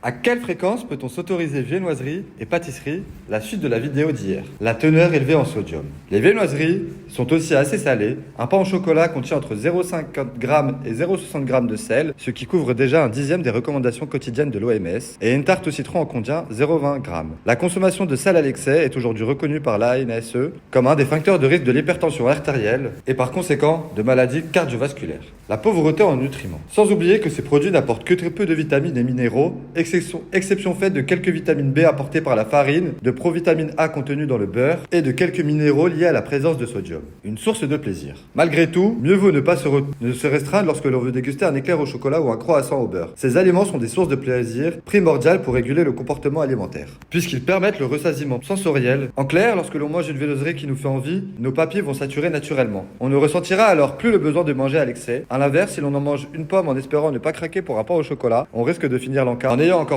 À quelle fréquence peut-on s'autoriser viennoiserie et pâtisserie? La suite de la vidéo d'hier. La teneur élevée en sodium. Les viennoiseries sont aussi assez salées. Un pain au chocolat contient entre 0,50 g et 0,60 g de sel, ce qui couvre déjà un dixième des recommandations quotidiennes de l'OMS. Et une tarte au citron en contient 0,20 g. La consommation de sel à l'excès est aujourd'hui reconnue par l'ANSE comme un des facteurs de risque de l'hypertension artérielle et par conséquent de maladies cardiovasculaires. La pauvreté en nutriments. Sans oublier que ces produits n'apportent que très peu de vitamines et minéraux, exception faite de quelques vitamines B apportées par la farine, de provitamine A contenue dans le beurre et de quelques minéraux liés à la présence de sodium. Une source de plaisir. Malgré tout, mieux vaut ne pas se restreindre lorsque l'on veut déguster un éclair au chocolat ou un croissant au beurre. Ces aliments sont des sources de plaisir primordiales pour réguler le comportement alimentaire, puisqu'ils permettent le ressasiement sensoriel. En clair, lorsque l'on mange une viennoiserie qui nous fait envie, nos papilles vont saturer naturellement. On ne ressentira alors plus le besoin de manger à l'excès. À l'inverse, si l'on en mange une pomme en espérant ne pas craquer pour un pain au chocolat, on risque de finir l'encas en ayant